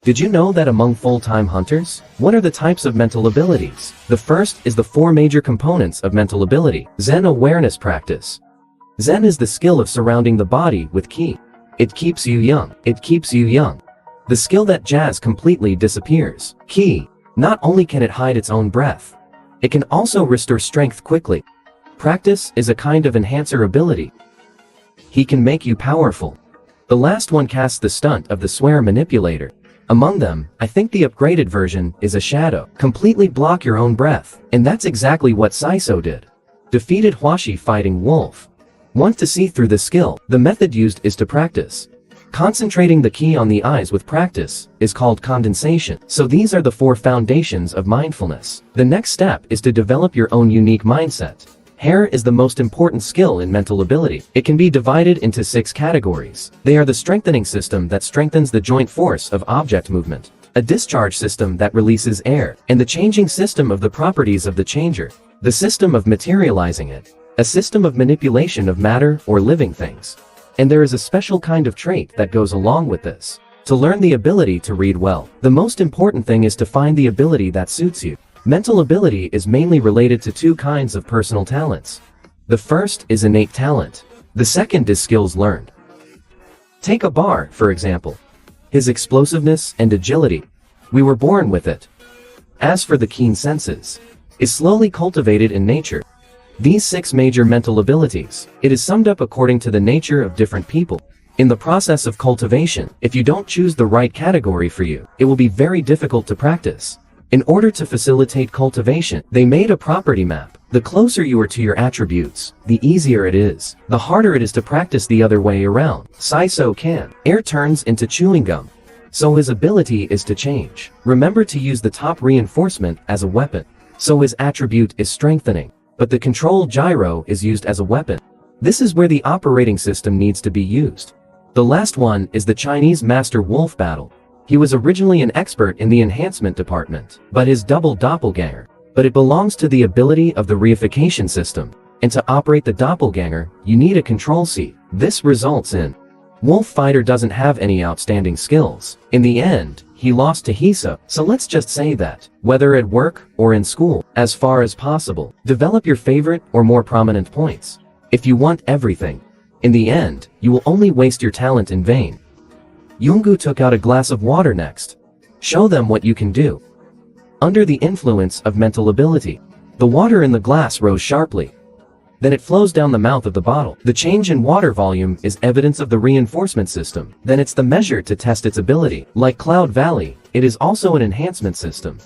Did you know that among full-time hunters, what are the types of mental abilities? The first is the four major components of mental ability. Zen awareness practice. Zen is the skill of surrounding the body with ki. It keeps you young. It keeps you young. The skill that jazz completely disappears. Ki. Not only can it hide its own breath, it can also restore strength quickly. Practice is a kind of enhancer ability. He can make you powerful. The last one casts the stunt of the swear manipulator. Among them, I think the upgraded version is a shadow. Completely block your own breath. And that's exactly what Saiso did. Defeated Huashi fighting Wolf. Want to see through the skill? The method used is to practice. Concentrating the ki on the eyes with practice is called condensation. So these are the four foundations of mindfulness. The next step is to develop your own unique mindset. Hair is the most important skill in mental ability. It can be divided into 6 categories. They are the strengthening system that strengthens the joint force of object movement, a discharge system that releases air, and the changing system of the properties of the changer, the system of materializing it, a system of manipulation of matter or living things. And there is a special kind of trait that goes along with this. To learn the ability to read well, the most important thing is to find the ability that suits you. Mental ability is mainly related to 2 kinds of personal talents. The first is innate talent. The second is skills learned. Take a bar, for example. His explosiveness and agility. We were born with it. As for the keen senses, is slowly cultivated in nature. These 6 major mental abilities, it is summed up according to the nature of different people. In the process of cultivation, if you don't choose the right category for you, it will be very difficult to practice. In order to facilitate cultivation, they made a property map. The closer you are to your attributes, the easier it is. The harder it is to practice the other way around. Saiso can. Air turns into chewing gum. So his ability is to change. Remember to use the top reinforcement as a weapon. So his attribute is strengthening. But the control gyro is used as a weapon. This is where the operating system needs to be used. The last one is the Chinese Master Wolf battle. He was originally an expert in the enhancement department, but his double doppelganger. But it belongs to the ability of the reification system. And to operate the doppelganger, you need a control seat. This results in Wolf Fighter doesn't have any outstanding skills. In the end, he lost to Hisoka. So let's just say that, whether at work or in school, as far as possible, develop your favorite or more prominent points. If you want everything, in the end, you will only waste your talent in vain. Yungu took out a glass of water next. Show them what you can do. Under the influence of mental ability, the water in the glass rose sharply. Then it flows down the mouth of the bottle. The change in water volume is evidence of the reinforcement system. Then it's the measure to test its ability. Like Cloud Valley, it is also an enhancement system.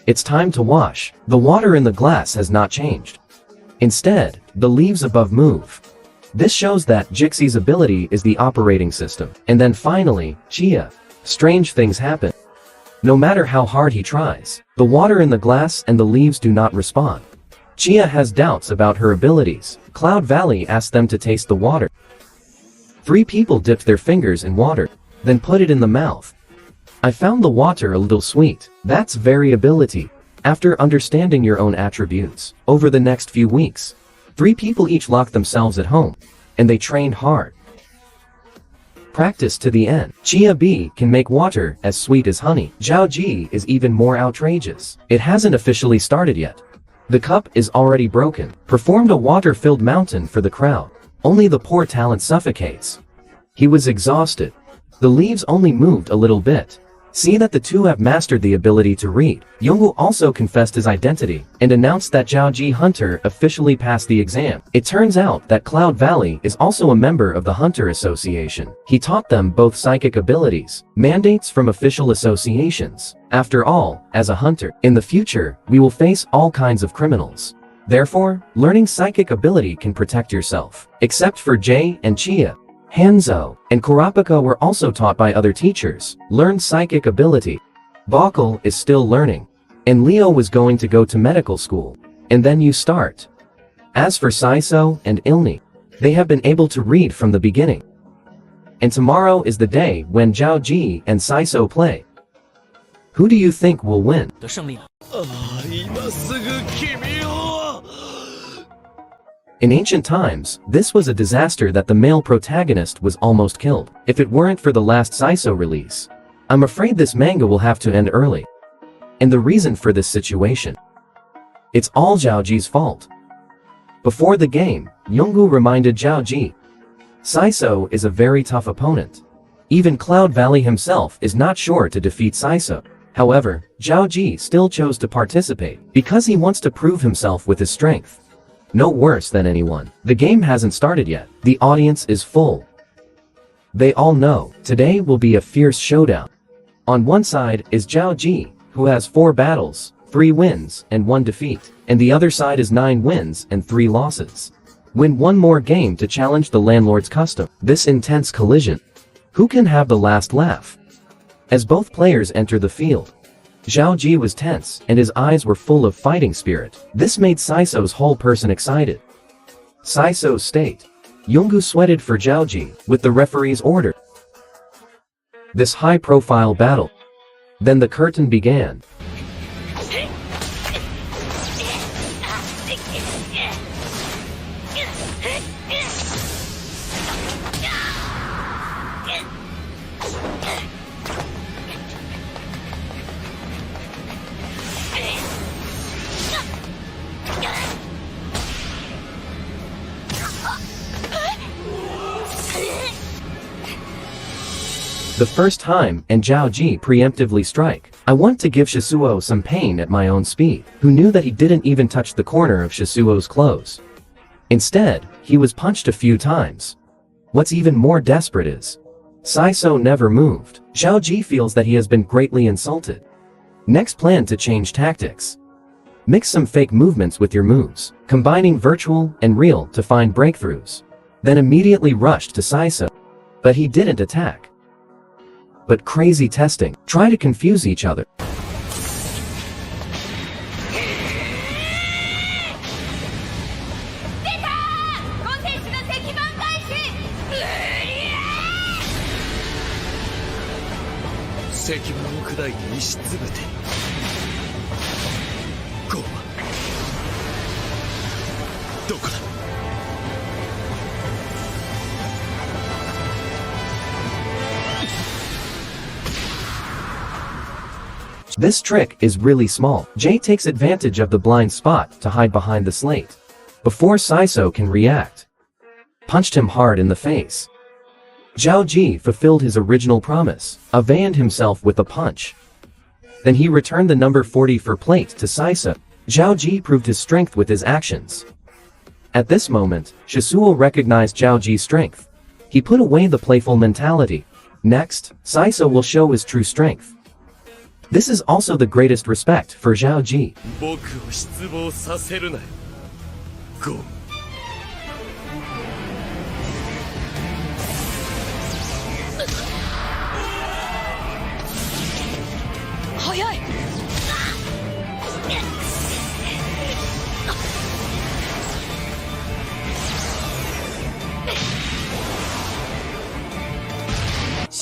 It's time to wash. The water in the glass has not changed. Instead, the leaves above move. This shows that Jixie's ability is the operating system. And then finally, Chia. Strange things happen. No matter how hard he tries, the water in the glass and the leaves do not respond. Chia has doubts about her abilities. Cloud Valley asked them to taste the water. 3 people dipped their fingers in water, then put it in the mouth. I found the water a little sweet. That's variability. After understanding your own attributes, over the next few weeks, 3 people each locked themselves at home, and they trained hard. Practice to the end. Chia B can make water as sweet as honey. Zhao Ji is even more outrageous. It hasn't officially started yet. The cup is already broken. Performed a water-filled mountain for the crowd. Only the poor talent suffocates. He was exhausted. The leaves only moved a little bit. See that the 2 have mastered the ability to read. Yongwu also confessed his identity and announced that Zhao Ji Hunter officially passed the exam. It turns out that Cloud Valley is also a member of the Hunter Association. He taught them both psychic abilities, mandates from official associations. After all, as a hunter, in the future, we will face all kinds of criminals. Therefore, learning psychic ability can protect yourself. Except for Jay and Chia. Hanzo and Kurapika were also taught by other teachers, learned psychic ability. Bakul is still learning. And Leo was going to go to medical school. And then you start. As for Saiso and Ilni, they have been able to read from the beginning. And tomorrow is the day when Zhao Ji and Saiso play. Who do you think will win? In ancient times, this was a disaster that the male protagonist was almost killed. If it weren't for the last Saiso release, I'm afraid this manga will have to end early. And the reason for this situation. It's all Zhao Ji's fault. Before the game, Yonggu reminded Zhao Ji. Saiso is a very tough opponent. Even Cloud Valley himself is not sure to defeat Saiso. However, Zhao Ji still chose to participate because he wants to prove himself with his strength. No worse than anyone. The game hasn't started yet. The audience is full. They all know today will be a fierce showdown. On one side is Zhao Ji, who has 4 battles, 3 wins and 1 defeat, and the other side is 9 wins and 3 losses. Win one more game to challenge the landlord's custom. This intense collision. Who can have the last laugh? As both players enter the field, Zhao Ji was tense and his eyes were full of fighting spirit. This made Saiso's whole person excited. Saiso's state. Yonggu sweated for Zhao Ji with the referee's order. This high-profile battle. Then the curtain began. The first time, and Zhao Ji preemptively strike. I want to give Shisuo some pain at my own speed, who knew that he didn't even touch the corner of Shisuo's clothes. Instead, he was punched a few times. What's even more desperate is, Saiso never moved. Zhao Ji feels that he has been greatly insulted. Next, plan to change tactics. Mix some fake movements with your moves, combining virtual and real to find breakthroughs. Then immediately rushed to Saiso. But he didn't attack. But crazy testing. Try to confuse each other. This trick is really small. Jay takes advantage of the blind spot to hide behind the slate. Before Saiso can react, punched him hard in the face. Zhao Ji fulfilled his original promise, avenged himself with a punch. Then he returned the number 40 for plate to Saiso. Zhao Ji proved his strength with his actions. At this moment, Shisuo recognized Zhao Ji's strength. He put away the playful mentality. Next, Saiso will show his true strength. This is also the greatest respect for Zhao Ji.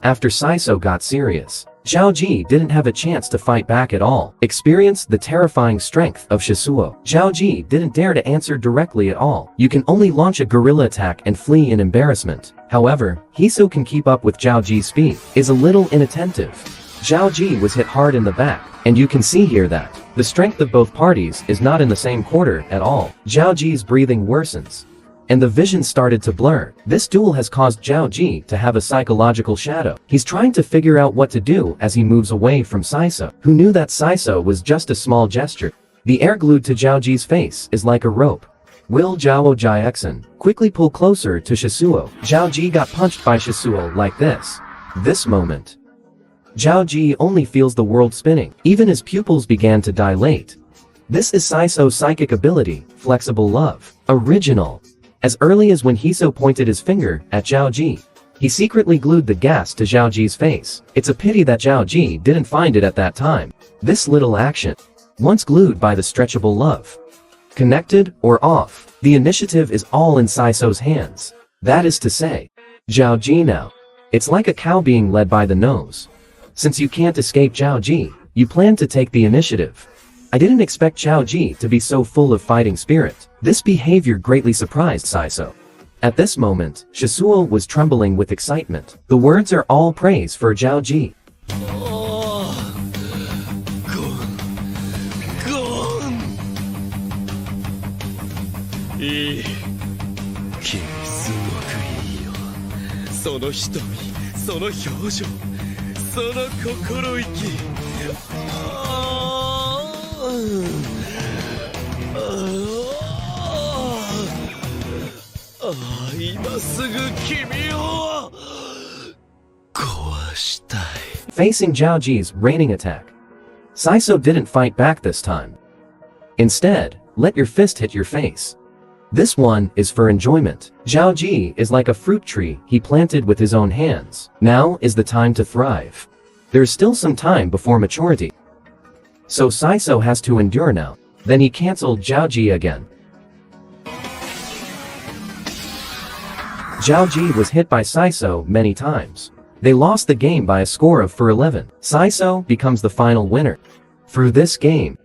After Saiso got serious, Zhao Ji didn't have a chance to fight back at all. Experience the terrifying strength of Shisuo. Zhao Ji didn't dare to answer directly at all. You can only launch a guerrilla attack and flee in embarrassment. However, Hiso can keep up with Zhao Ji's speed. Is a little inattentive. Zhao Ji was hit hard in the back, and you can see here that the strength of both parties is not in the same quarter at all. Zhao Ji's breathing worsens, and the vision started to blur. This duel has caused Zhao Ji to have a psychological shadow. He's trying to figure out what to do as he moves away from Saiso, who knew that Saiso was just a small gesture. The air glued to Zhao Ji's face is like a rope. Will Zhao Jiexen quickly pull closer to Shisuo? Zhao Ji got punched by Shisuo like this. This moment, Zhao Ji only feels the world spinning. Even his pupils began to dilate. This is Saiso's psychic ability, flexible love. Original. As early as when Hiso pointed his finger at Zhao Ji, he secretly glued the gas to Zhao Ji's face. It's a pity that Zhao Ji didn't find it at that time. This little action, once glued by the stretchable love, connected or off, the initiative is all in Saiso's hands. That is to say, Zhao Ji now. It's like a cow being led by the nose. Since you can't escape Zhao Ji, you plan to take the initiative. I didn't expect Zhao Ji to be so full of fighting spirit. This behavior greatly surprised Saiso. At this moment, Shisuo was trembling with excitement. The words are all praise for Zhao Ji. ああ、ゴン。いい。君すごくいいよ。その瞳、その表情、その心意気。ああ、今すぐ君を壊したい。Facing Zhaoji's raining attack, Saiso didn't fight back this time. Instead, let your fist hit your face. This one is for enjoyment. Zhaoji is like a fruit tree he planted with his own hands. Now is the time to thrive. There's still some time before maturity. So Saiso has to endure now. Then he cancelled Zhaoji again. Zhaoji was hit by Saiso many times. They lost the game by a score of 4-11. Saiso becomes the final winner. Through this game,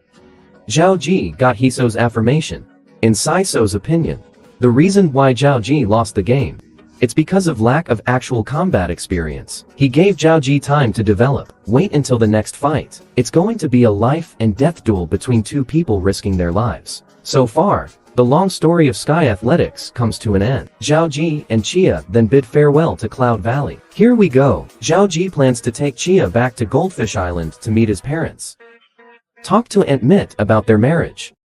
Zhaoji got Hiso's affirmation. In Saiso's opinion, the reason why Zhaoji lost the game, it's because of lack of actual combat experience. He gave Zhaoji time to develop. Wait until the next fight. It's going to be a life and death duel between two people risking their lives. So far, the long story of Sky Athletics comes to an end. Zhaoji and Chia then bid farewell to Cloud Valley. Here we go. Zhaoji plans to take Chia back to Goldfish Island to meet his parents. Talk to Aunt Mit about their marriage.